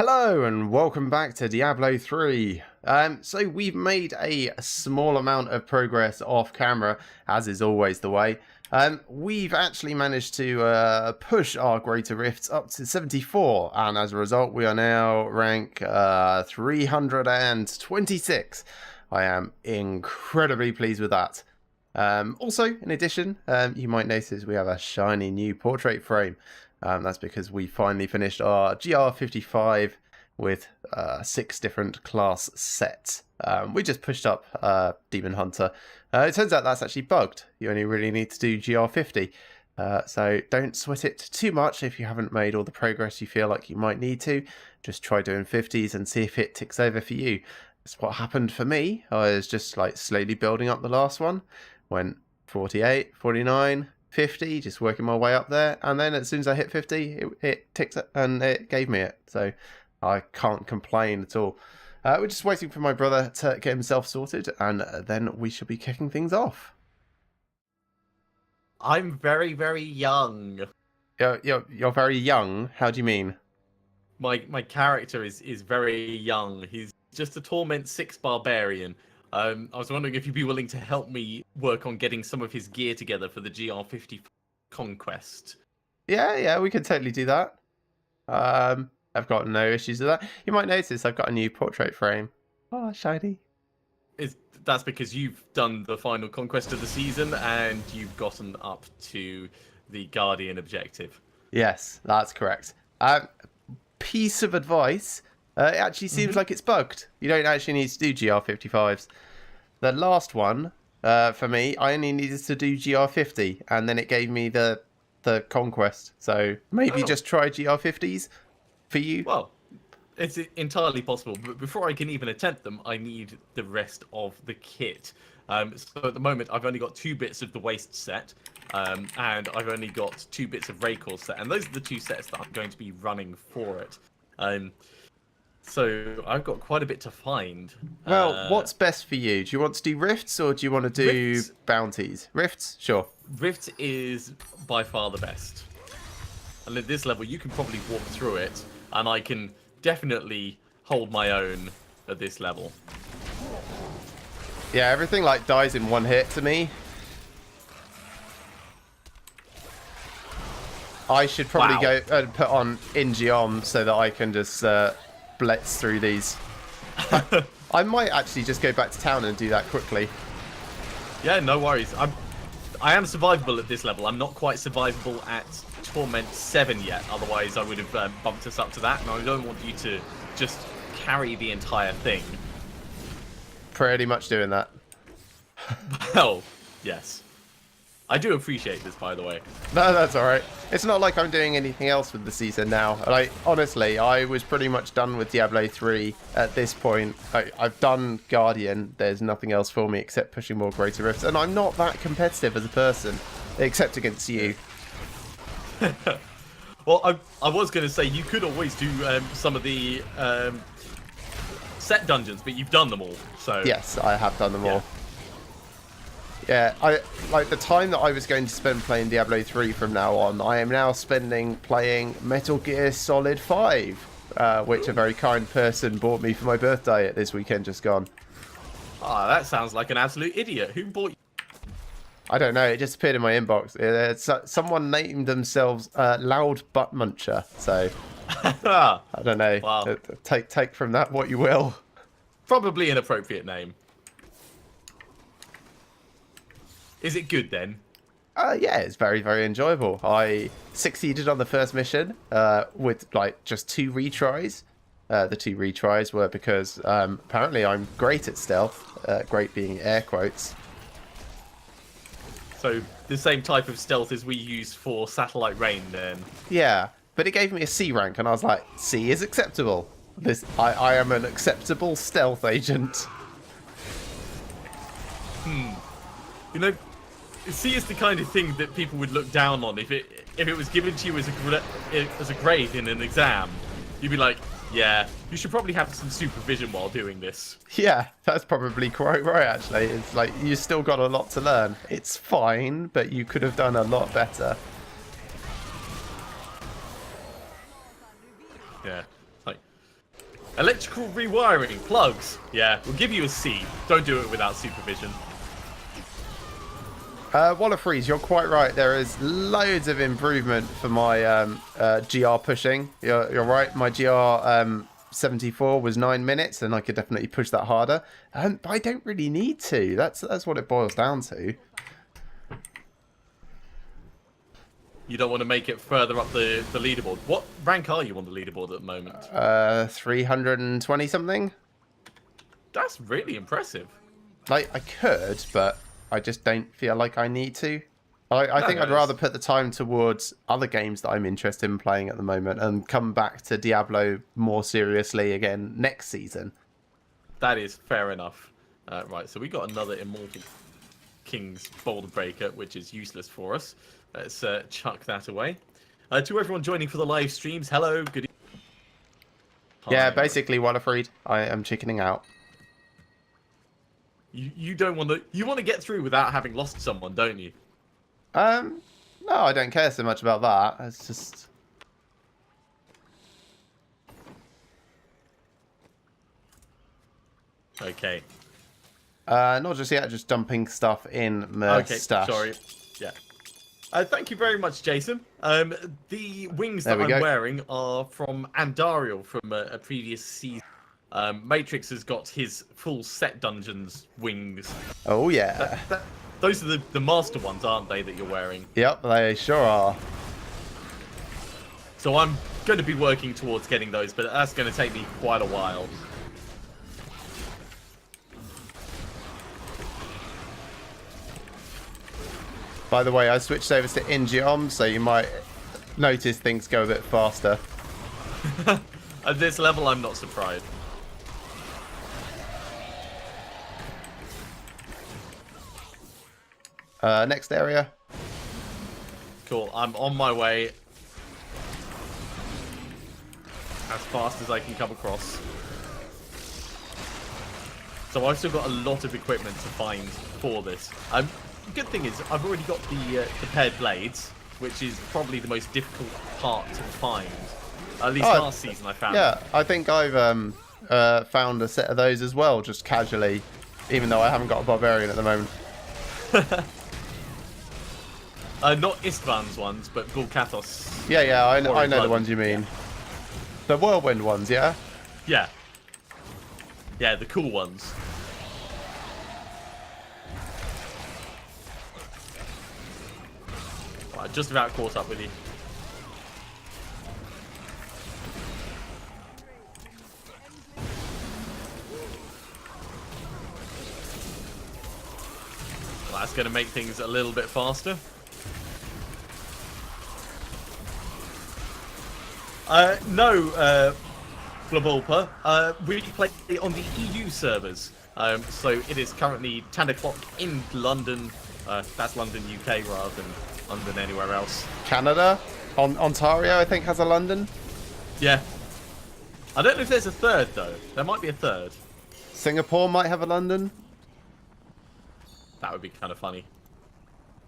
Hello and welcome back to Diablo 3. So we've made a small amount of progress off camera, as is always the way. We've actually managed to push our Greater Rifts up to 74, and as a result we are now rank 326. I am incredibly pleased with that. Also, in addition, you might notice we have a shiny new portrait frame. That's because we finally finished our GR55 with 6 different class sets. We just pushed up Demon Hunter. It turns out that's actually bugged. You only really need to do GR50. So don't sweat it too much if you haven't made all the progress you feel like you might need to. Just try doing 50s and see if it ticks over for you. That's what happened for me. I was just like slowly building up the last one. Went 48, 49... 50, just working my way up there, and then as soon as I hit 50 it ticked and it gave me it, so I can't complain at all. We're just waiting for my brother to get himself sorted, and then we should be kicking things off. I'm very, very young. You're very young? How do you mean? My character is very young. He's just a Torment 6 barbarian. I was wondering if you'd be willing to help me work on getting some of his gear together for the GR50 conquest. Yeah, we can totally do that. I've got no issues with that. You might notice I've got a new portrait frame. Oh, shiny. That's because you've done the final conquest of the season and you've gotten up to the Guardian objective. Yes, that's correct. Piece of advice. It actually seems like it's bugged. You don't actually need to do GR55s. The last one, for me, I only needed to do GR50, and then it gave me the conquest. So maybe just try GR50s for you. Well, it's entirely possible, but before I can even attempt them, I need the rest of the kit. So at the moment, I've only got 2 bits of the waist set, and I've only got 2 bits of Raycore set, and those are the 2 sets that I'm going to be running for it. So I've got quite a bit to find. Well, what's best for you? Do you want to do rifts or do you want to do Rifts. Bounties? Rifts? Sure. Rift is by far the best. And at this level, you can probably walk through it, and I can definitely hold my own at this level. Yeah, everything like dies in one hit to me. I should probably go and put on Ingeom so that I can just blitz through these. I might actually just go back to town and do that quickly. Yeah, no worries. I am survivable at this level. I'm not quite survivable at Torment 7 yet. Otherwise, I would have bumped us up to that. And I don't want you to just carry the entire thing. Pretty much doing that. Well, yes. I do appreciate this, by the way. No, that's alright. It's not like I'm doing anything else with the season now. Like, honestly, I was pretty much done with Diablo 3 at this point. I've done Guardian. There's nothing else for me except pushing more Greater Rifts. And I'm not that competitive as a person, except against you. Well, I was going to say, you could always do some of the set dungeons, but you've done them all. So Yes, I have done them all. Yeah, I like the time that I was going to spend playing Diablo 3 from now on, I am now spending playing Metal Gear Solid 5, which a very kind person bought me for my birthday at this weekend just gone. Ah, that sounds like an absolute idiot. Who bought you? I don't know, it just appeared in my inbox. Someone named themselves Loud Butt Muncher, so I don't know. Wow. Take from that what you will. Probably an appropriate name. Is it good then? Yeah, it's very, very enjoyable. I succeeded on the first mission with like just 2 retries. The 2 retries were because apparently I'm great at stealth, great being air quotes. So the same type of stealth as we use for Satellite Rain then? Yeah, but it gave me a C rank and I was like, C is acceptable. I am an acceptable stealth agent. You know, C is the kind of thing that people would look down on if it was given to you as a grade in an exam. You'd be like, yeah, you should probably have some supervision while doing this. Yeah, that's probably quite right, actually. It's like, you still got a lot to learn. It's fine, but you could have done a lot better. Yeah, like Electrical rewiring, plugs. Yeah, we'll give you a C. Don't do it without supervision. Waller Freeze, you're quite right. There is loads of improvement for my GR pushing. You're right. My GR 74 was 9 minutes, and I could definitely push that harder. But I don't really need to. That's what it boils down to. You don't want to make it further up the leaderboard. What rank are you on the leaderboard at the moment? 320 something. That's really impressive. Like, I could, but I just don't feel like I need to. I think I'd rather put the time towards other games that I'm interested in playing at the moment and come back to Diablo more seriously again next season. That is fair enough. Right, so we got another Immortal King's Boulder Breaker, which is useless for us. Let's chuck that away. To everyone joining for the live streams, hello, good evening. Yeah, basically, Wallerfried, I am chickening out. You don't want to. You want to get through without having lost someone, don't you? No, I don't care so much about that. It's just. Okay. Not just yet, just dumping stuff in my stash. Sorry. Yeah. Thank you very much, Jason. The wings that I'm wearing are from Andariel from a previous season. Matrix has got his full set dungeons wings. Oh, yeah. Those are the master ones, aren't they, that you're wearing? Yep, they sure are. So I'm going to be working towards getting those, but that's going to take me quite a while. By the way, I switched over to Ingeom, so you might notice things go a bit faster. At this level, I'm not surprised. Next area. Cool, I'm on my way. As fast as I can come across. So I've still got a lot of equipment to find for this. The good thing is I've already got the paired blades, which is probably the most difficult part to find. At least last season I found. Yeah, I think I've found a set of those as well, just casually, even though I haven't got a barbarian at the moment. Not Istvan's ones, but Gulkatos. Yeah, I know the ones you mean. The whirlwind ones, yeah? Yeah. Yeah, the cool ones. Right, just about caught up with you. Well, that's going to make things a little bit faster. No, Globulpa. We play on the EU servers. So it is currently 10 o'clock in London. That's London, UK, rather than London anywhere else. Canada? Ontario, I think, has a London. Yeah. I don't know if there's a third, though. There might be a third. Singapore might have a London. That would be kind of funny.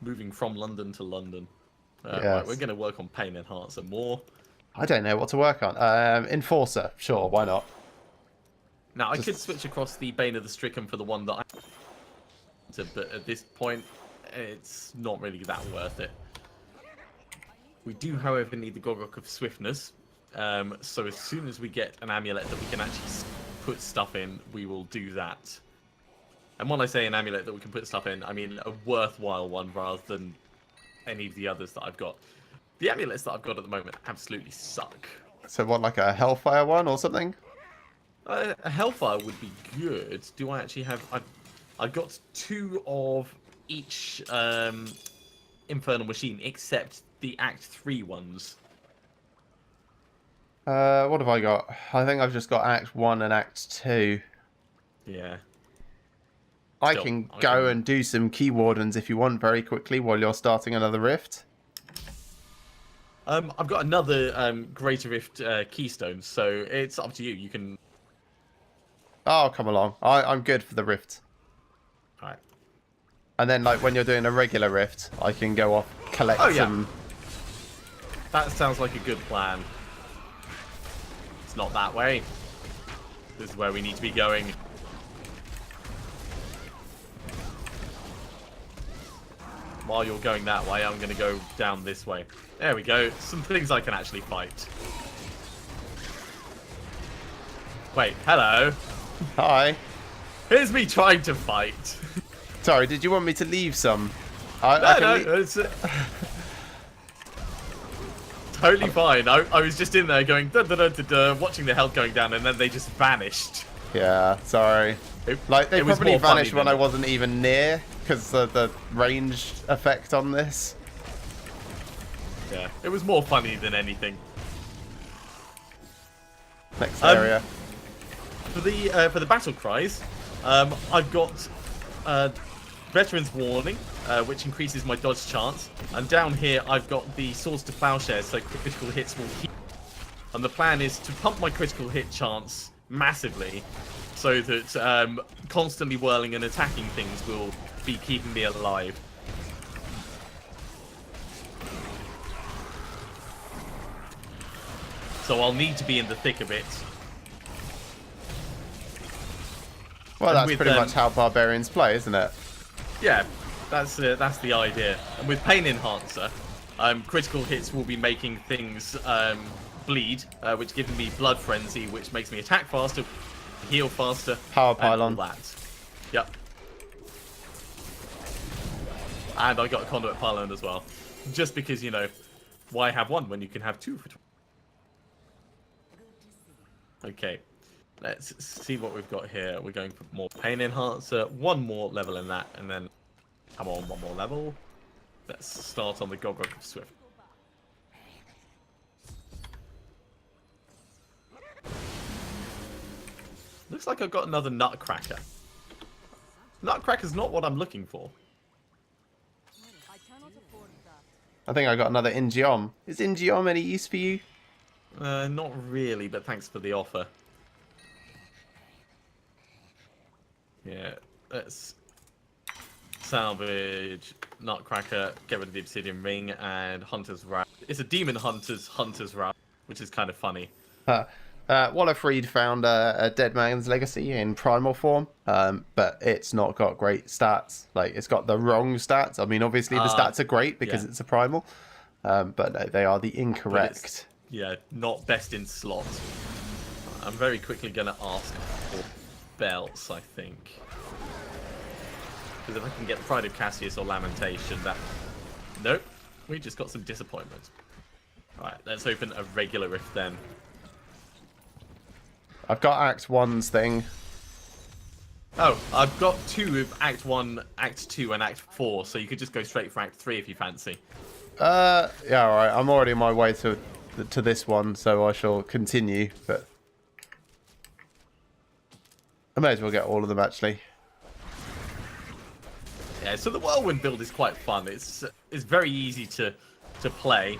Moving from London to London. Yes. Right, we're going to work on Pain Enhancer more. I don't know what to work on. Enforcer, sure, why not? Now, I could switch across the Bane of the Stricken for the one that but at this point, it's not really that worth it. We do, however, need the Gogok of Swiftness. So as soon as we get an amulet that we can actually put stuff in, we will do that. And when I say an amulet that we can put stuff in, I mean a worthwhile one rather than any of the others that I've got. The amulets that I've got at the moment absolutely suck. So what, like a Hellfire one or something? A Hellfire would be good. Do I actually have... I've got 2 of each Infernal Machine, except the Act 3 ones. What have I got? I think I've just got Act 1 and Act 2. Yeah. I can go and do some Key Wardens if you want very quickly while you're starting another Rift. I've got another Greater Rift Keystone, so it's up to you. You can... Oh, come along. I'm good for the Rift. Alright. And then, like, when you're doing a regular Rift, I can go off, collect some... That sounds like a good plan. It's not that way. This is where we need to be going. While you're going that way, I'm going to go down this way. There we go. Some things I can actually fight. Wait, hello. Hi. Here's me trying to fight. Sorry, did you want me to leave some? No, it's totally fine. I was just in there going da da da da da, watching the health going down, and then they just vanished. Yeah, sorry. Like, they probably vanished when I wasn't even near, because of the range effect on this. Yeah, it was more funny than anything. Next area. For the battle cries, I've got Veteran's Warning, which increases my dodge chance. And down here, I've got the Swords to Plowshares, so critical hits will heal. And the plan is to pump my critical hit chance massively, so that constantly whirling and attacking things will be keeping me alive. So I'll need to be in the thick of it. Well, that's pretty much how barbarians play, isn't it? Yeah, that's the idea. And with Pain Enhancer, critical hits will be making things bleed, which gives me Blood Frenzy, which makes me attack faster, heal faster, Power Pylon. and all that. Yep. And I got a Conduit Pylon as well. Just because, you know, why have one when you can have two? Okay. Let's see what we've got here. We're going for more Pain Enhancer, one more level in that, and then come on, one more level. Let's start on the Gogrok of Swift. Looks like I've got another Nutcracker. Nutcracker's not what I'm looking for. I think I got another Ingeom. Is Ingeom any use for you? Not really, but thanks for the offer. Yeah, let's salvage Nutcracker, get rid of the Obsidian Ring, and Hunter's Route. It's a Demon Hunter's Route, which is kind of funny. Wallafried found a Dead Man's Legacy in primal form, but it's not got great stats. Like, it's got the wrong stats. I mean, obviously the stats are great because it's a primal, but no, they are the incorrect. Yeah, not best in slot. I'm very quickly going to ask for belts, I think. Because if I can get Pride of Cassius or Lamentation, that... Nope, we just got some disappointment. Alright, let's open a regular rift then. I've got Act 1's thing. Oh, I've got two of Act 1, Act 2, and Act 4, so you could just go straight for Act 3 if you fancy. Yeah, alright, I'm already on my way to this one, so I shall continue, but... I may as well get all of them, actually. Yeah, so the Whirlwind build is quite fun. It's very easy to play.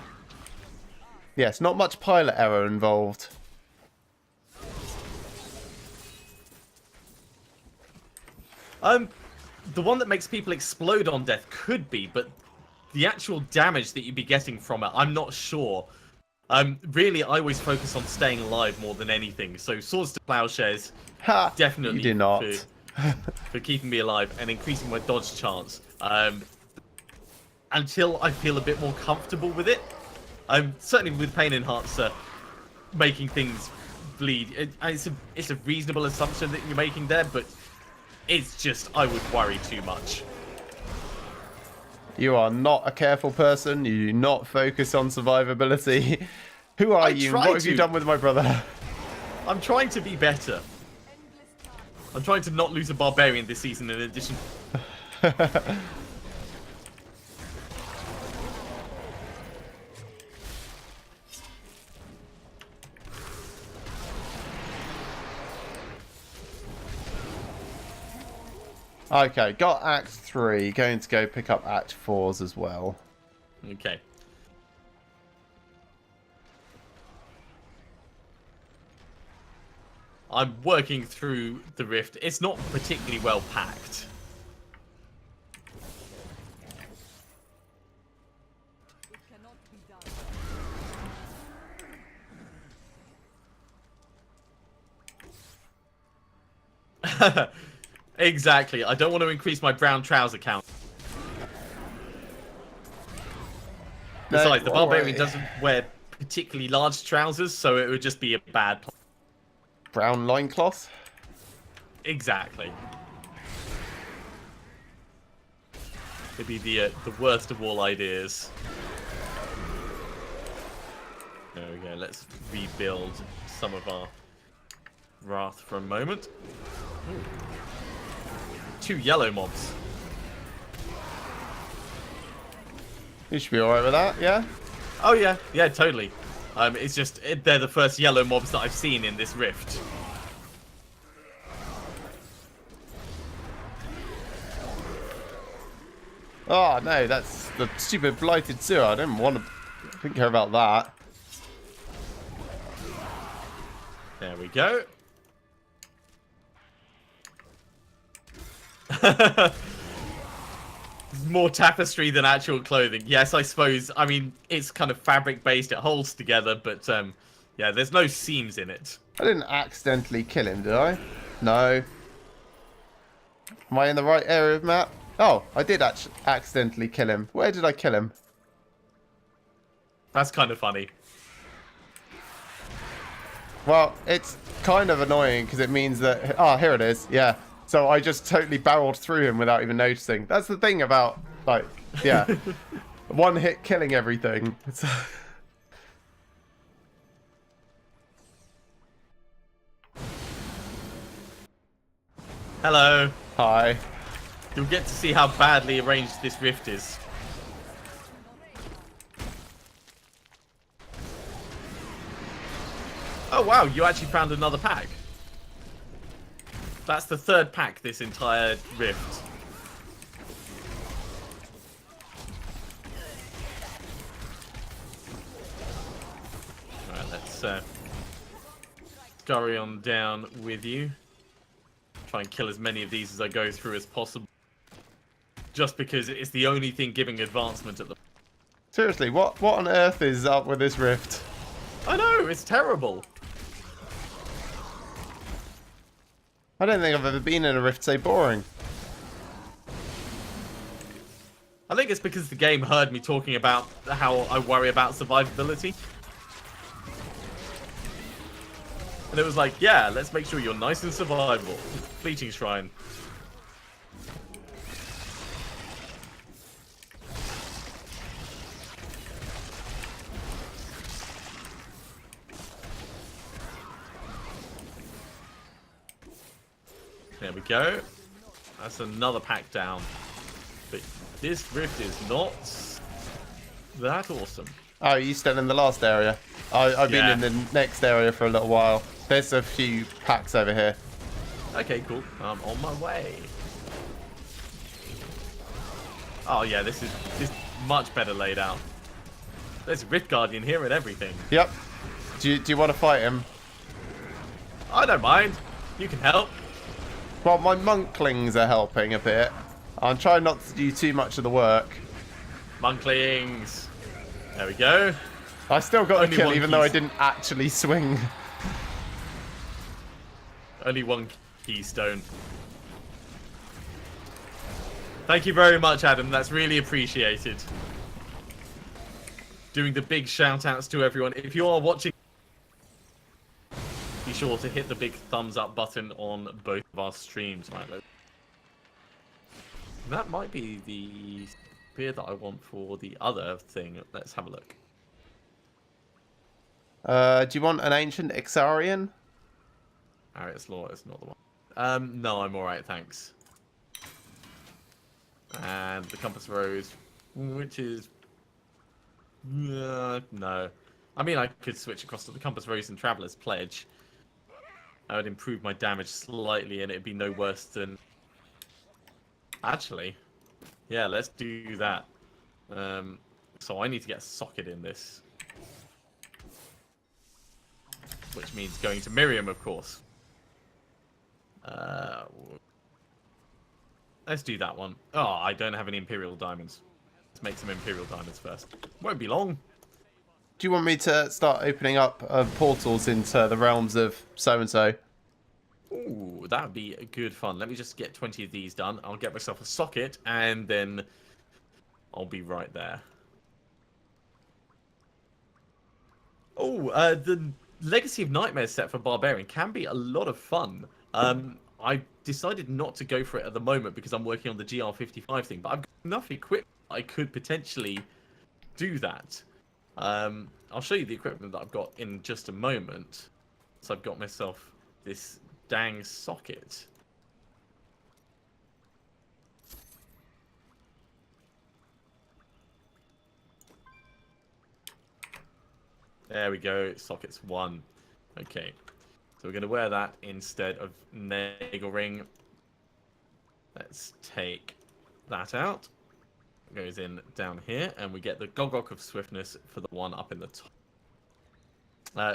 Yes, not much pilot error involved. The one that makes people explode on death could be, but the actual damage that you'd be getting from it, I'm not sure. Really, I always focus on staying alive more than anything. So Swords to Plowshares, definitely you do not. for keeping me alive and increasing my dodge chance. Until I feel a bit more comfortable with it. Certainly with Pain Enhancer, making things bleed. It's a reasonable assumption that you're making there, but it's just, I would worry too much. You are not a careful person. You do not focus on survivability. Who are you? What have you done with my brother? I'm trying to be better. I'm trying to not lose a barbarian this season in addition. Okay, got Act 3. Going to go pick up Act 4's as well. Okay. I'm working through the rift. It's not particularly well packed. Exactly. I don't want to increase my brown trouser count. Besides, the barbarian doesn't wear particularly large trousers, so it would just be a bad plan. Brown loincloth? Exactly. It'd be the worst of all ideas. There we go. Let's rebuild some of our wrath for a moment. Ooh. 2 yellow mobs. You should be alright with that, yeah? Oh yeah, yeah, totally. It's just they're the first yellow mobs that I've seen in this rift. Oh no, that's the stupid blighted sewer. I didn't care about that. There we go. More tapestry than actual clothing. Yes, I suppose. I mean, it's kind of fabric based. It holds together, but yeah, there's no seams in it. I didn't accidentally kill him, did I? No. Am I in the right area of map? Oh, I did accidentally kill him. Where did I kill him? That's kind of funny. Well, it's kind of annoying because it means that... Oh, here it is. Yeah. So I just totally barreled through him without even noticing. That's the thing about, like, yeah. One hit killing everything. It's... Hello. Hi. You'll get to see how badly arranged this rift is. Oh wow, you actually found another pack. That's the 3rd pack this entire rift. Alright, let's scurry on down with you. Try and kill as many of these as I go through as possible. Just because it's the only thing giving advancement at the... Seriously, what on earth is up with this rift? I know, it's terrible. I don't think I've ever been in a rift so boring. I think it's because the game heard me talking about how I worry about survivability. And it was like, yeah, let's make sure you're nice and survivable. Fleeting Shrine. There we go. That's another pack down. But this rift is not that awesome. Oh, you still in the last area? I've been in the next area for a little while. There's a few packs over here. Okay, cool. I'm on my way. Oh yeah, this is much better laid out. There's a Rift Guardian here and everything. Yep. Do you want to fight him? I don't mind. You can help. Well, my monklings are helping a bit. I'm trying not to do too much of the work. Monklings. There we go. I still got a Only kill, one even though I didn't actually swing. Only one keystone. Thank you very much, Adam. That's really appreciated. Doing the big shout outs to everyone. If you are watching, be sure to hit the big thumbs up button on both of our streams. Right, that might be the spear that I want for the other thing. Let's have a look. Do you want an ancient Ixarian? Arius Law is not the one. No, I'm alright, thanks. And the Compass Rose, which is... no. I mean, I could switch across to the Compass Rose and Traveler's Pledge. I would improve my damage slightly and it'd be no worse than... Actually, yeah, let's do that. So I need to get a socket in this. Which means going to Miriam, of course. Let's do that one. Oh, I don't have any Imperial Diamonds. Let's make some Imperial Diamonds first. Won't be long. Do you want me to start opening up portals into the realms of so-and-so? Ooh, that would be good fun. Let me just get 20 of these done. I'll get myself a socket, and then I'll be right there. Oh, the Legacy of Nightmares set for Barbarian can be a lot of fun. I decided not to go for it at the moment because I'm working on the GR55 thing, but I've got enough equipment I could potentially do that. I'll show you the equipment that I've got in just a moment. So I've got myself this dang socket. There we go, sockets 1. Okay, so we're going to wear that instead of Nagel Ring. Let's take that out. It goes in down here, and we get the Gogok of Swiftness for the one up in the top.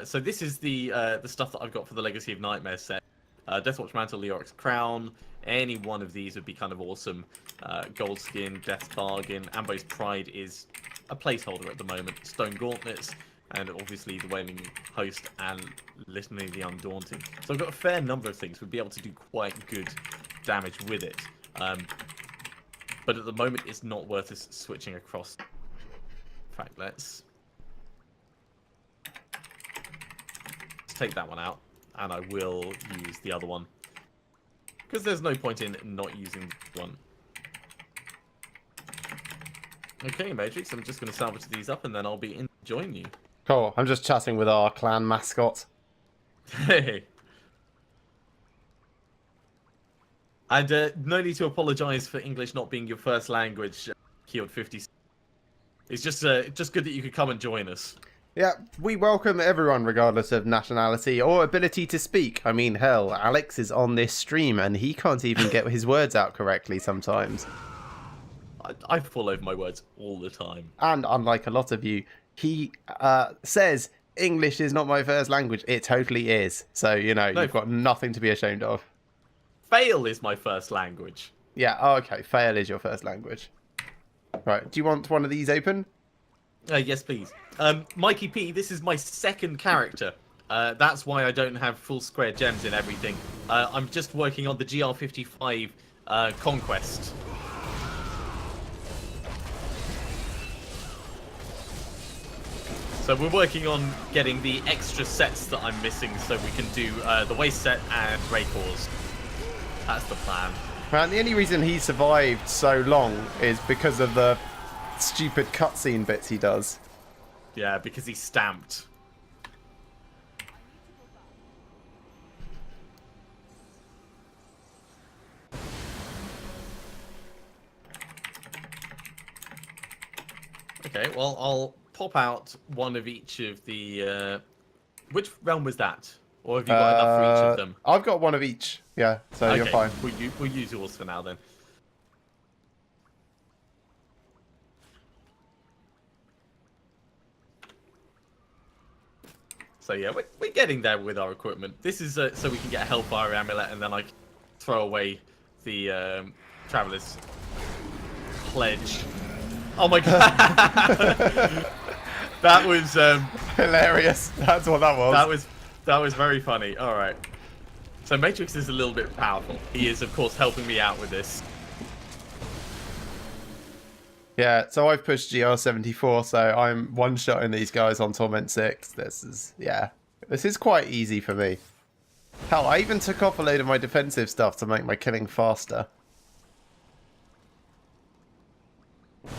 So this is the stuff that I've got for the Legacy of Nightmares set. Deathwatch Mantle, Leoric's Crown. Any one of these would be kind of awesome. Gold Skin, Death's Bargain. Ambo's Pride is a placeholder at the moment. Stone Gauntlets. And obviously the Wailing Host and Litany the Undaunting. So I've got a fair number of things. We'd be able to do quite good damage with it. But at the moment, it's not worth us switching across. In fact, let's take that one out. And I will use the other one. Because there's no point in not using the one. Okay, Matrix, I'm just going to salvage these up and then I'll be in to join you. Cool. I'm just chatting with our clan mascot. Hey. And no need to apologise for English not being your first language, Keyboard 50. It's just good that you could come and join us. Yeah, we welcome everyone regardless of nationality or ability to speak. I mean, hell, Alex is on this stream and he can't even get his words out correctly sometimes. I fall over my words all the time. And unlike a lot of you, he says English is not my first language. It totally is. So, you know, you've got nothing to be ashamed of. Fail is my first language. Yeah, oh, okay. Fail is your first language. Right, do you want one of these open? Yes, please. Mikey P, this is my second character. That's why I don't have full square gems in everything. I'm just working on the GR55 Conquest. So we're working on getting the extra sets that I'm missing so we can do the waste set and Raycors. That's the plan. Man, the only reason he survived so long is because of the stupid cutscene bits he does. Yeah, because he's stamped. Okay, well, I'll pop out one of each of the... Which realm was that? Or have you got enough for each of them? I've got one of each. Yeah, so you're fine. We'll use yours for now then. So yeah, we're getting there with our equipment. This is so we can get a Hellfire Amulet and then I can throw away the Traveler's Pledge. Oh my god! That was hilarious. That's what that was. That was very funny. All right. So Matrix is a little bit powerful. He is, of course, helping me out with this. Yeah, so I've pushed GR74, so I'm one-shotting these guys on Torment 6. This is quite easy for me. Hell, I even took off a load of my defensive stuff to make my killing faster.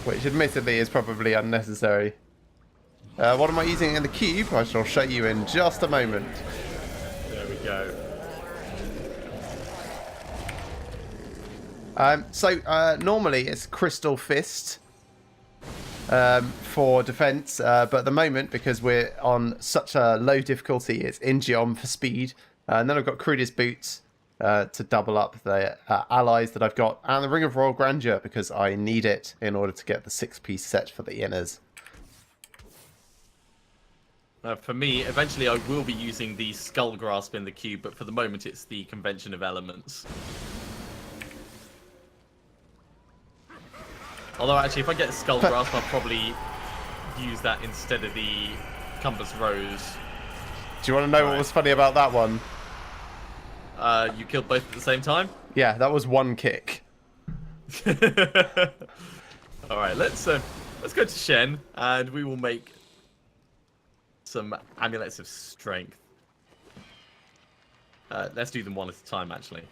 Which, admittedly, is probably unnecessary. What am I using in the cube? I shall show you in just a moment. There we go. Normally it's Crystal Fist for defense, but at the moment, because we're on such a low difficulty, it's Ingeom for speed. And then I've got Crudest Boots to double up the allies that I've got, and the Ring of Royal Grandeur because I need it in order to get the 6-piece set for the inners. For me, eventually I will be using the Skull Grasp in the cube, but for the moment it's the Convention of Elements. Although actually, if I get Skull Grasp, I'll probably use that instead of the Compass Rose. Do you want to know what was funny about that one? You killed both at the same time? Yeah, that was one kick. Alright, let's go to Shen, and we will make some amulets of strength. Let's do them one at a time, actually.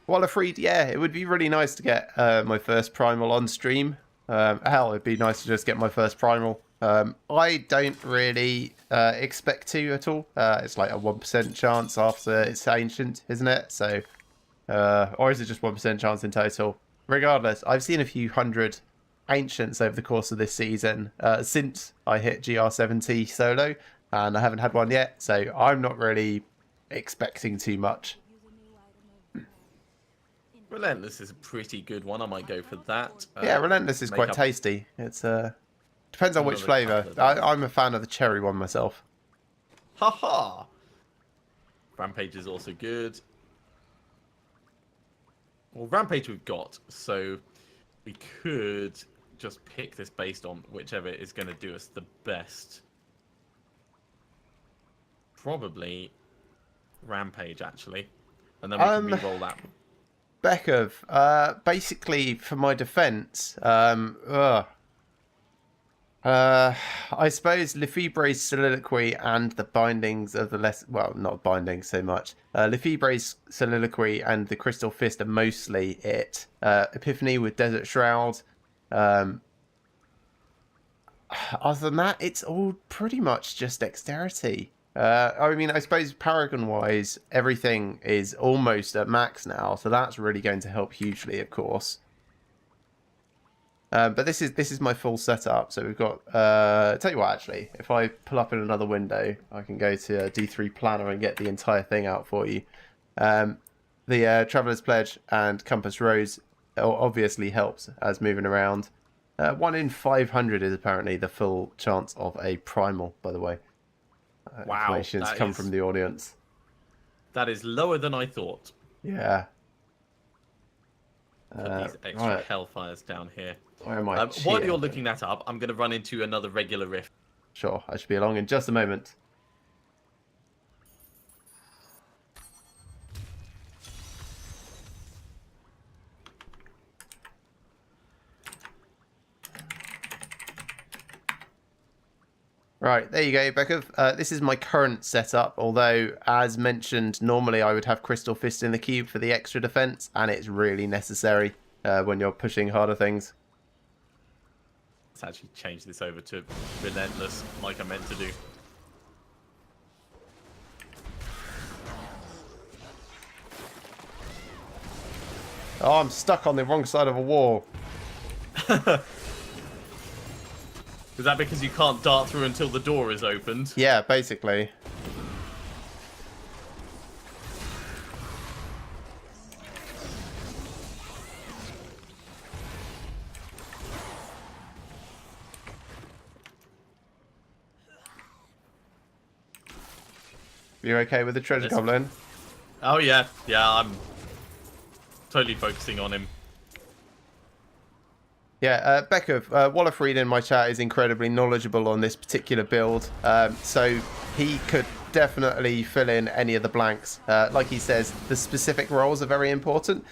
Wallerfried, yeah, it would be really nice to get my first primal on stream. Hell, it'd be nice to just get my first primal. I don't really expect to at all. It's like a 1% chance after it's ancient, isn't it? So, or is it just 1% chance in total? Regardless, I've seen a few hundred ancients over the course of this season since I hit GR70 solo, and I haven't had one yet, so I'm not really expecting too much. Relentless is a pretty good one. I might go for that. Yeah, Relentless is quite tasty. It's depends on which flavour. I'm a fan of the cherry one myself. Haha! Rampage is also good. Well, Rampage we've got, so we could just pick this based on whichever is going to do us the best. Probably Rampage, actually. And then we can re-roll that. Bekov, basically for my defence, I suppose Lefebvre's soliloquy and the bindings of the not bindings so much. Lefebvre's soliloquy and the Crystal Fist are mostly it. Epiphany with Desert Shroud. Other than that, it's all pretty much just dexterity. I mean, I suppose Paragon-wise, everything is almost at max now, so that's really going to help hugely, of course. But this is my full setup. So we've got. Tell you what, actually, if I pull up in another window, I can go to D3 Planner and get the entire thing out for you. The Traveller's Pledge and Compass Rose obviously helps as moving around. 1 in 500 is apparently the full chance of a primal, by the way. Wow, information's come from the audience. That is lower than I thought. Yeah. Put these extra hellfires down here. Where am I? While you're looking that up, I'm going to run into another regular rift. Sure, I should be along in just a moment. Right, there you go, Bekov. This is my current setup, although, as mentioned, normally I would have Crystal Fist in the cube for the extra defense, and it's really necessary when you're pushing harder things. Let's actually change this over to Relentless, like I meant to do. Oh, I'm stuck on the wrong side of a wall. Is that because you can't dart through until the door is opened? Yeah, basically. You okay with the treasure goblin? Oh yeah, I'm totally focusing on him. Yeah, Bekov, Wallerfried in my chat is incredibly knowledgeable on this particular build, so he could definitely fill in any of the blanks. Like he says, the specific roles are very important.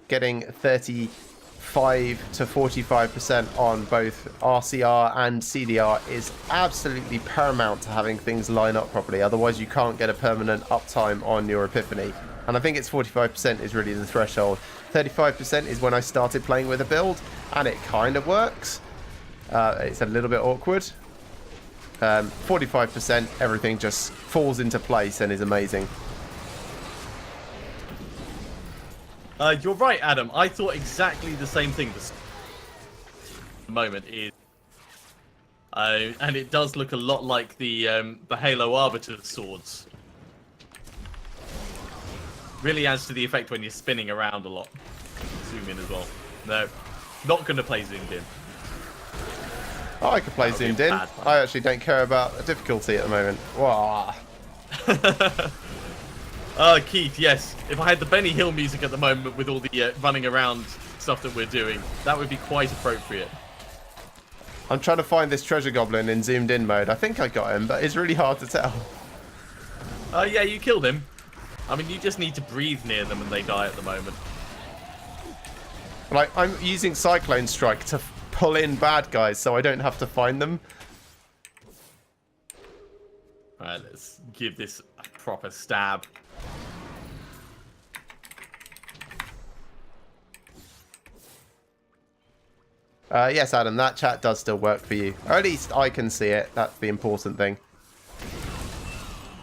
Getting 35 to 45% on both RCR and CDR is absolutely paramount to having things line up properly. Otherwise, you can't get a permanent uptime on your Epiphany. And I think it's 45% is really the threshold. 35% is when I started playing with a build, and it kind of works. It's a little bit awkward. 45%, everything just falls into place and is amazing. You're right, Adam. I thought exactly the same thing. The moment is, and it does look a lot like the Halo Arbiter swords. Really adds to the effect when you're spinning around a lot. Zoom in as well. No, not going to play zoomed in. Oh, I could play zoomed in. I actually don't care about the difficulty at the moment. Wow. Keith, yes. If I had the Benny Hill music at the moment with all the running around stuff that we're doing, that would be quite appropriate. I'm trying to find this treasure goblin in zoomed in mode. I think I got him, but it's really hard to tell. Yeah, you killed him. I mean, you just need to breathe near them and they die at the moment. Like, I'm using Cyclone Strike to pull in bad guys so I don't have to find them. Alright, let's give this a proper stab. Yes, Adam, that chat does still work for you. Or at least I can see it. That's the important thing.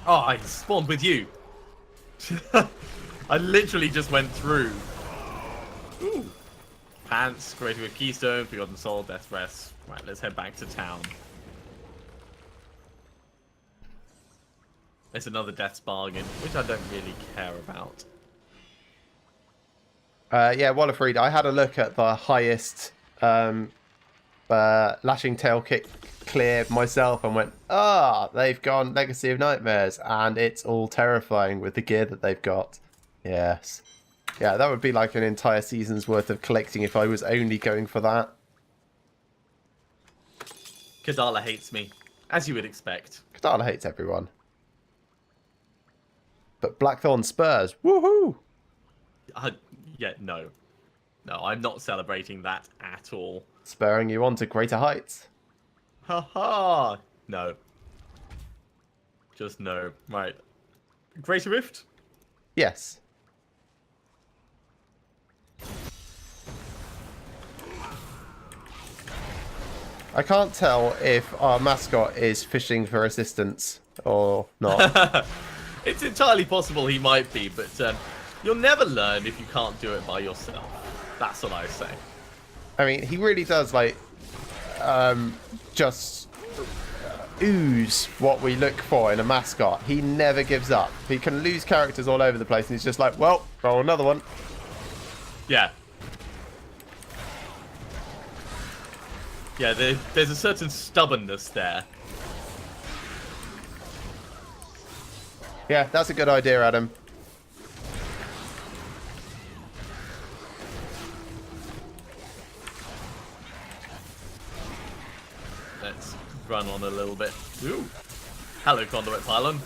Oh, I spawned with you. I literally just went through. Ooh. Pants, created with keystone, forgotten soul, death rest. Right, let's head back to town. There's another death's bargain, which I don't really care about. Yeah, Wallerfried, I had a look at the highest Lashing Tail kick clear myself and went, they've gone Legacy of Nightmares, and it's all terrifying with the gear that they've got. Yes. Yeah, that would be like an entire season's worth of collecting if I was only going for that. Kadala hates me, as you would expect. Kadala hates everyone. But Blackthorn Spurs, woohoo! Yeah, no. No, I'm not celebrating that at all. Spurring you on to greater heights. Haha! No. Just no. Right. Greater Rift? Yes. I can't tell if our mascot is fishing for assistance or not. It's entirely possible he might be, but you'll never learn if you can't do it by yourself. That's what I say. I mean, he really does, like, just ooze what we look for in a mascot. He never gives up. He can lose characters all over the place, and he's just like, well, roll another one. Yeah. Yeah, there's a certain stubbornness there. Yeah, that's a good idea, Adam. Let's run on a little bit. Ooh. Hello, Conduit Pylon.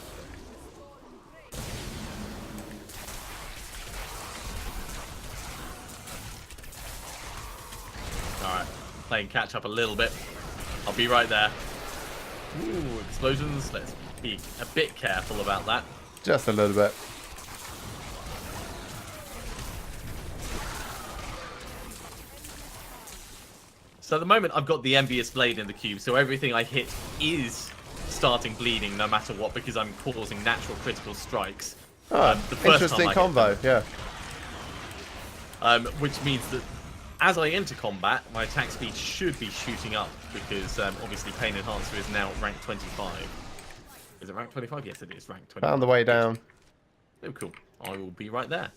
Alright, playing catch up a little bit. I'll be right there. Ooh, explosions. Let's be a bit careful about that. Just a little bit. So at the moment, I've got the Envious Blade in the cube, so everything I hit is starting bleeding no matter what, because I'm causing natural critical strikes. Oh, The first interesting time I combo, hit them. yeah. Which means that as I enter combat, my attack speed should be shooting up, because obviously Pain Enhancer is now rank 25. Is it rank 25? Yes, it is rank 25. Found the way down. Oh, cool. I will be right there.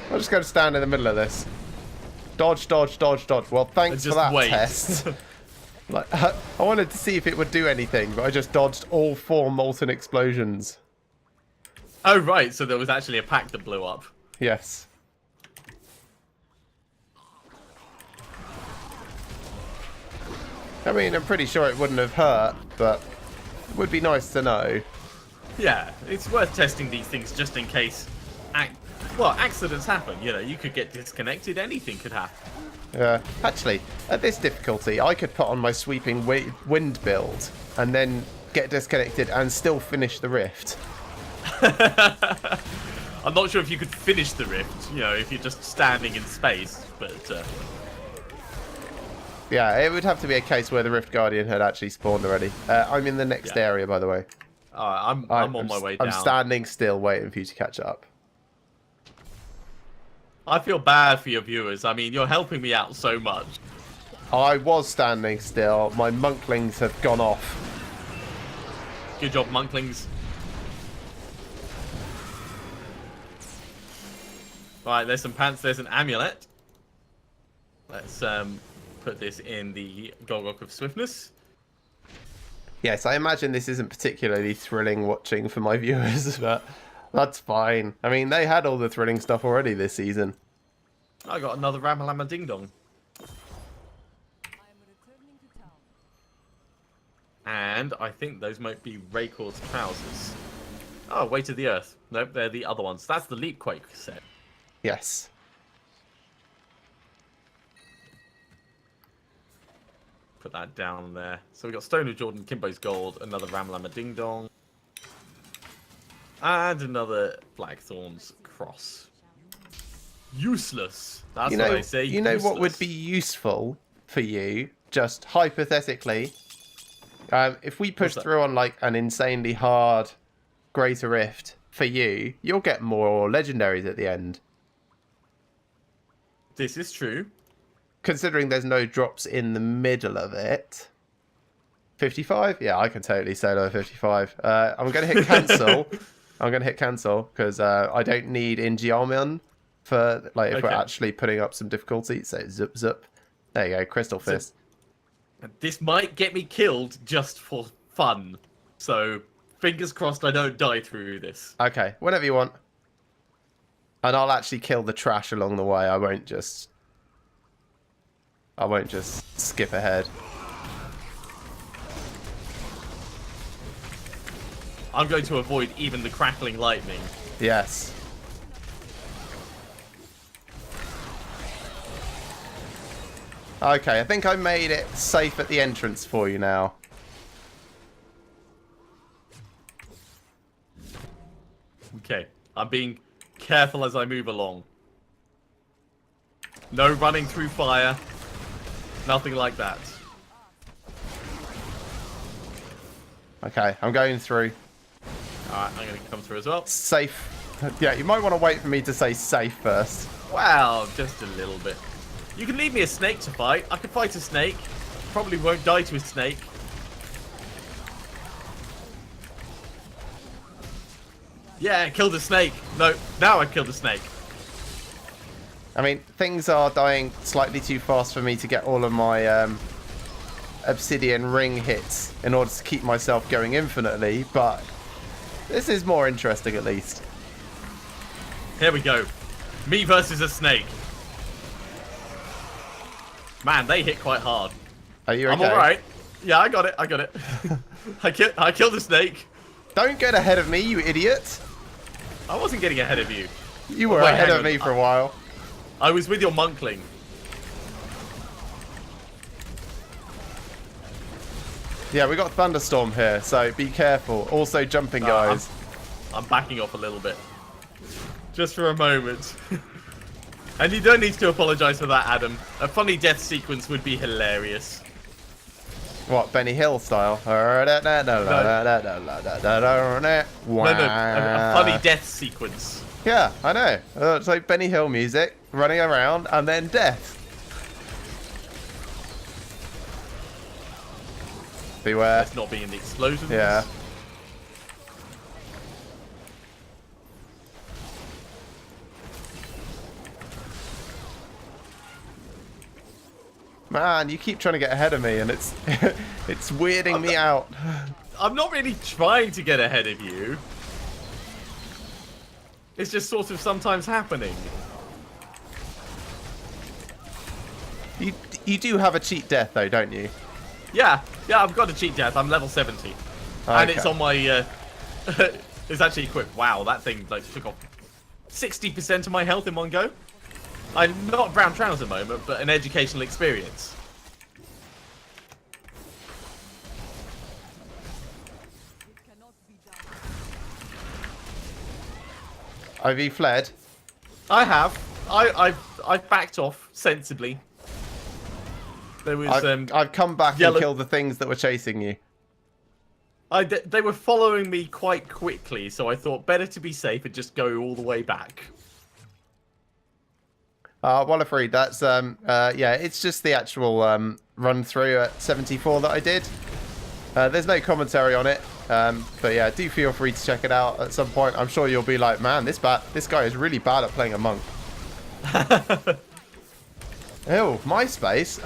I'm just going to stand in the middle of this. Dodge, dodge, dodge, dodge. Well, thanks for Just that wait. test. Like, I wanted to see if it would do anything, but I just dodged all 4 molten explosions. Oh, right. So there was actually a pack that blew up. Yes. I mean, I'm pretty sure it wouldn't have hurt, but it would be nice to know. Yeah, it's worth testing these things just in case. Well, accidents happen. You know, you could get disconnected. Anything could happen. Actually, at this difficulty, I could put on my sweeping wind build and then get disconnected and still finish the rift. I'm not sure if you could finish the rift, you know, if you're just standing in space, but... Yeah, it would have to be a case where the Rift Guardian had actually spawned already. I'm in the next area, by the way. I'm on my way down. I'm standing still, waiting for you to catch up. I feel bad for your viewers. I mean, you're helping me out so much. I was standing still. My monklings have gone off. Good job, monklings. Right, there's some pants, there's an amulet. Let's put this in the Golgok of Swiftness. Yes, I imagine this isn't particularly thrilling watching for my viewers, but that's fine. I mean, they had all the thrilling stuff already this season. I got another Ramalama Ding Dong. And I think those might be Raycord's trousers. Oh, Weight of the Earth. Nope, they're the other ones. That's the Leapquake set. Yes. Put that down there. So we got Stone of Jordan, Kimbo's Gold, another Ramlama Ding Dong, and another Blackthorn's Cross. Useless. That's what I say. You know what would be useful for you, just hypothetically, if we push through on like an insanely hard Greater Rift for you, you'll get more legendaries at the end. This is true. Considering there's no drops in the middle of it. 55? Yeah, I can totally solo 55. I'm going to hit cancel. I'm going to hit cancel because I don't need Ingearmion for like if we're actually putting up some difficulty. So zup zup. There you go, Crystal Fist. This might get me killed just for fun. So fingers crossed I don't die through this. Okay, whenever you want. And I'll actually kill the trash along the way. I won't just skip ahead. I'm going to avoid even the crackling lightning. Yes. Okay, I think I made it safe at the entrance for you now. Okay, I'm being careful as I move along. No running through fire. Nothing like that. Okay, I'm going through. Alright, I'm going to come through as well. Safe. Yeah, you might want to wait for me to say safe first. Wow, just a little bit. You can leave me a snake to fight. I can fight a snake. Probably won't die to a snake. Yeah, I killed a snake. No, now I killed a snake. I mean, things are dying slightly too fast for me to get all of my obsidian ring hits in order to keep myself going infinitely, but this is more interesting at least. Here we go. Me versus a snake. Man, they hit quite hard. Are you okay? I'm alright. Yeah, I got it. I got it. I killed a snake. Don't get ahead of me, you idiot. I wasn't getting ahead of you. You were ahead of me for a while. I was with your monkling. Yeah, we got thunderstorm here, so be careful. Also jumping, guys. I'm backing off a little bit. Just for a moment. And you don't need to apologize for that, Adam. A funny death sequence would be hilarious. What, Benny Hill style? No, a funny death sequence. Yeah, I know. It's like Benny Hill music, running around, and then death. Beware. Let's not be in the explosions. Yeah. Man, you keep trying to get ahead of me, and it's it's weirding me out. I'm not really trying to get ahead of you. It's just sort of sometimes happening. You do have a cheat death, though, don't you? Yeah, I've got a cheat death. I'm level 70. Okay. And it's on my... it's actually equipped. Wow, that thing like took off 60% of my health in one go. I'm not brown trouser at the moment, but an educational experience. Have you fled? I have. I've backed off sensibly. There was I've come back yellow... and killed the things that were chasing you. They were following me quite quickly, so I thought better to be safe and just go all the way back. Wallafree, that's yeah, it's just the actual run through at 74 that I did. There's no commentary on it, but yeah, do feel free to check it out at some point. I'm sure you'll be like, man, this guy is really bad at playing a monk. Ew, MySpace.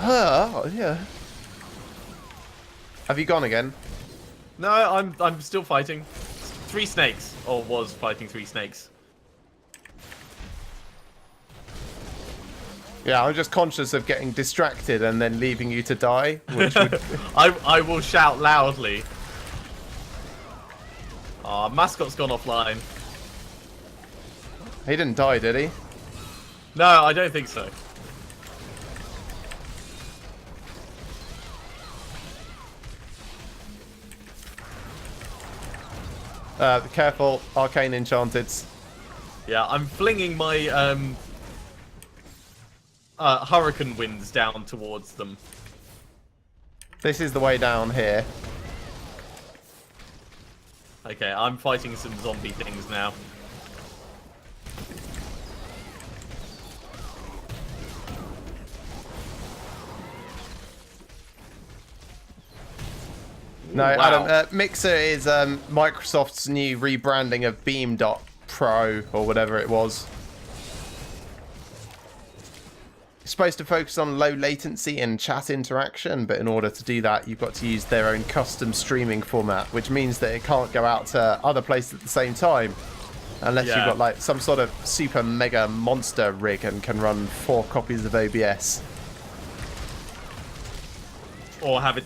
Yeah. Have you gone again? No, I'm still fighting 3 snakes, or was fighting 3 snakes. Yeah, I'm just conscious of getting distracted and then leaving you to die, which would... I will shout loudly. Mascot's gone offline. He didn't die, did he? No, I don't think so. Careful, arcane enchanted. Yeah, I'm flinging my hurricane winds down towards them. This is the way down here. Okay, I'm fighting some zombie things now. No, Wow. Adam, Mixer is Microsoft's new rebranding of Beam.Pro, or whatever it was. It's supposed to focus on low latency and chat interaction, but in order to do that, you've got to use their own custom streaming format, which means that it can't go out to other places at the same time. Unless you've got like some sort of super mega monster rig and can run 4 copies of OBS. Or have a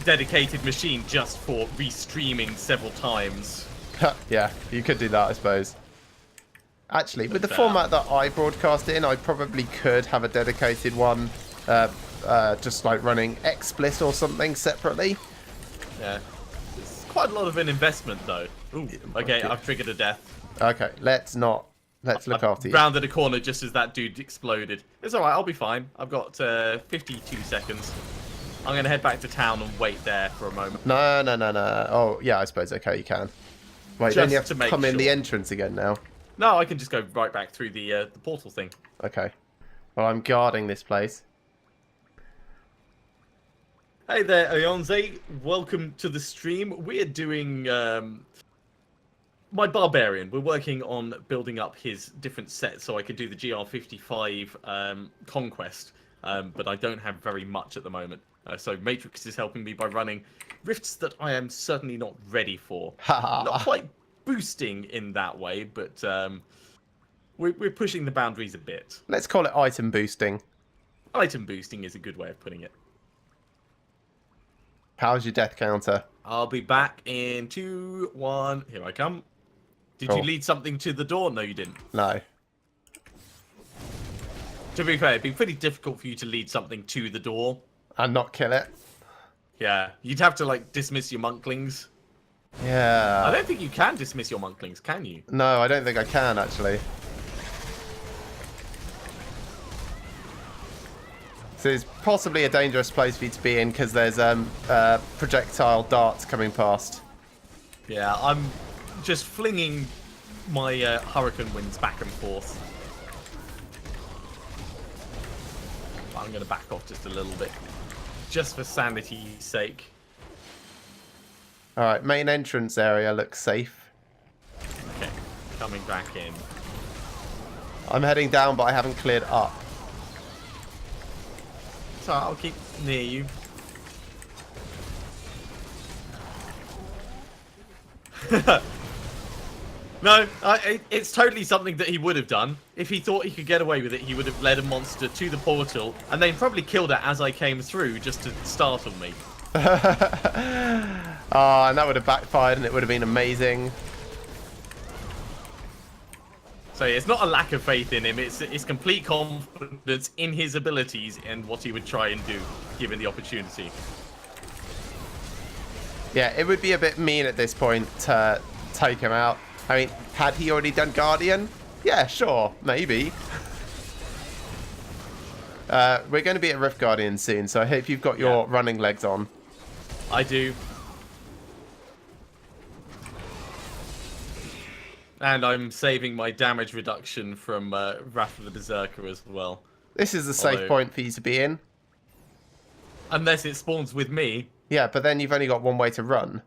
dedicated machine just for restreaming several times. Yeah, you could do that, I suppose. Actually, with the format that I broadcast in, I probably could have a dedicated one, just like running XSplit or something separately. Yeah. It's quite a lot of an investment, though. Ooh, okay, I've triggered a death. Okay, let's look after you. Rounded a corner just as that dude exploded. It's alright, I'll be fine. I've got 52 seconds. I'm going to head back to town and wait there for a moment. No. Oh, yeah, I suppose, okay, you can. Wait, then you have to come in the entrance again now. No, I can just go right back through the portal thing. Okay. Well, I'm guarding this place. Hey there, Ayonze. Welcome to the stream. We're doing my barbarian. We're working on building up his different sets so I can do the GR55 conquest. But I don't have very much at the moment. So Matrix is helping me by running rifts that I am certainly not ready for. Not quite boosting in that way, but we're pushing the boundaries a bit. Let's call it item boosting. Item boosting is a good way of putting it. How's your death counter? I'll be back in 2, 1. Here I come. Did you lead something to the door? No, you didn't. No. To be fair, it'd be pretty difficult for you to lead something to the door. And not kill it? Yeah, you'd have to, like, dismiss your monklings. Yeah. I don't think you can dismiss your monklings, can you? No, I don't think I can, actually. So it's possibly a dangerous place for you to be in because there's projectile darts coming past. Yeah, I'm just flinging my hurricane winds back and forth. I'm going to back off just a little bit. Just for sanity's sake. Alright, main entrance area looks safe. Okay, coming back in. I'm heading down, but I haven't cleared up. So I'll keep near you. No, it's totally something that he would have done. If he thought he could get away with it, he would have led a monster to the portal and then probably killed it as I came through just to startle me. And that would have backfired and it would have been amazing. So it's not a lack of faith in him, it's complete confidence in his abilities and what he would try and do, given the opportunity. Yeah, it would be a bit mean at this point to take him out. I mean, had he already done Guardian? Yeah, sure, maybe. We're going to be at Rift Guardian soon, so I hope you've got your running legs on. I do. And I'm saving my damage reduction from Wrath of the Berserker as well. This is a safe point for you to be in. Unless it spawns with me. Yeah, but then you've only got one way to run.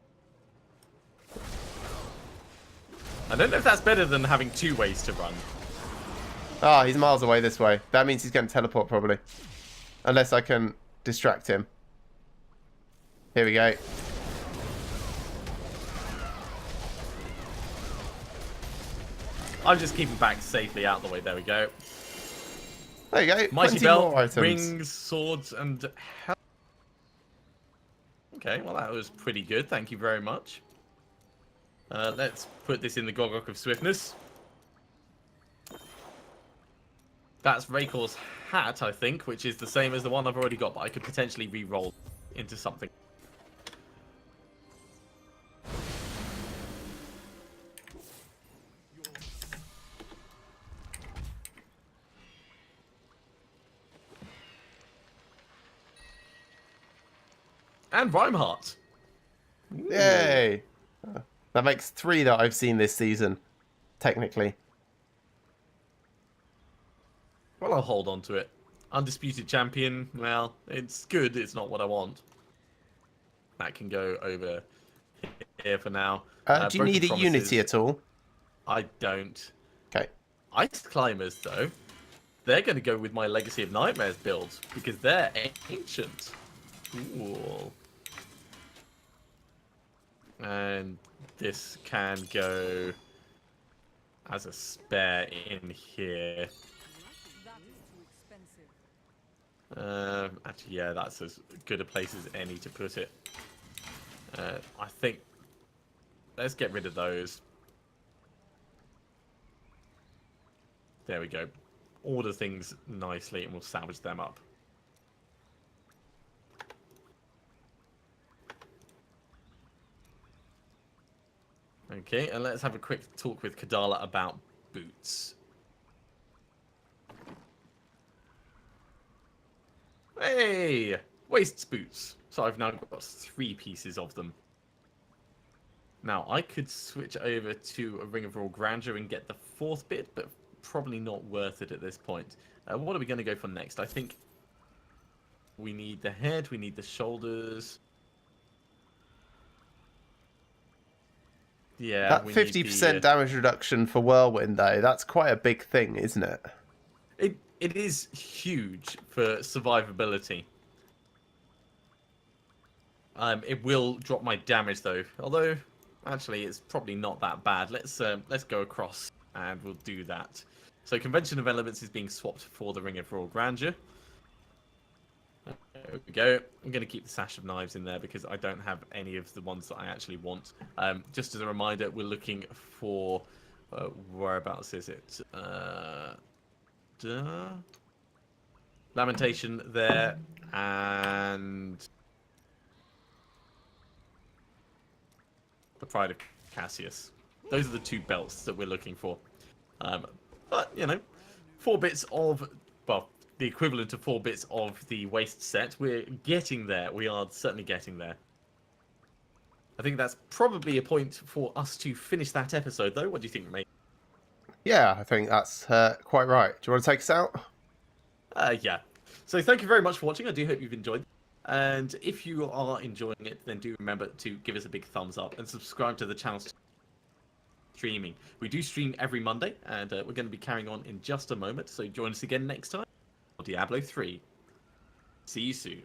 I don't know if that's better than having 2 ways to run. Ah, he's miles away this way. That means he's going to teleport probably. Unless I can distract him. Here we go. I'm just keeping back safely out of the way. There we go. There you go. Mighty 20 belt, more items. rings, swords, and health. Okay, well that was pretty good. Thank you very much. Let's put this in the Gogok of Swiftness. That's Raycor's hat, I think, which is the same as the one I've already got, but I could potentially re-roll into something. And Rhymeheart. Yay! That makes 3 that I've seen this season, technically. Well, I'll hold on to it. Undisputed champion, well, it's good, it's not what I want. That can go over here for now. Do you Broken need a Promises, Unity at all? I don't. Okay. Ice Climbers, though, they're going to go with my Legacy of Nightmares build, because they're ancient. Cool. And this can go as a spare in here. Actually, yeah, that's as good a place as any to put it. I think let's get rid of those. There we go. Order things nicely and we'll salvage them up. Okay, and let's have a quick talk with Kadala about boots. Hey! Wastes boots. So I've now got 3 pieces of them. Now, I could switch over to a Ring of Raw Grandeur and get the 4th bit, but probably not worth it at this point. What are we going to go for next? I think we need the head, we need the shoulders. Yeah, That we 50% need damage reduction for Whirlwind, though, that's quite a big thing, isn't it? It is huge for survivability. It will drop my damage though, although actually it's probably not that bad. Let's go across and we'll do that. So Convention of Elements is being swapped for the Ring of Raw Grandeur. There we go. I'm going to keep the Sash of Knives in there because I don't have any of the ones that I actually want. Just as a reminder, we're looking for whereabouts is it? Lamentation there, and the Pride of Cassius. Those are the 2 belts that we're looking for. But, you know, 4 bits of, well, the equivalent of 4 bits of the waste set. We're getting there. We are certainly getting there. I think that's probably a point for us to finish that episode, though. What do you think, mate? Yeah, I think that's quite right. Do you want to take us out? Yeah. So thank you very much for watching. I do hope you've enjoyed. And if you are enjoying it, then do remember to give us a big thumbs up and subscribe to the channel streaming. We do stream every Monday, and we're going to be carrying on in just a moment. So join us again next time for Diablo 3. See you soon.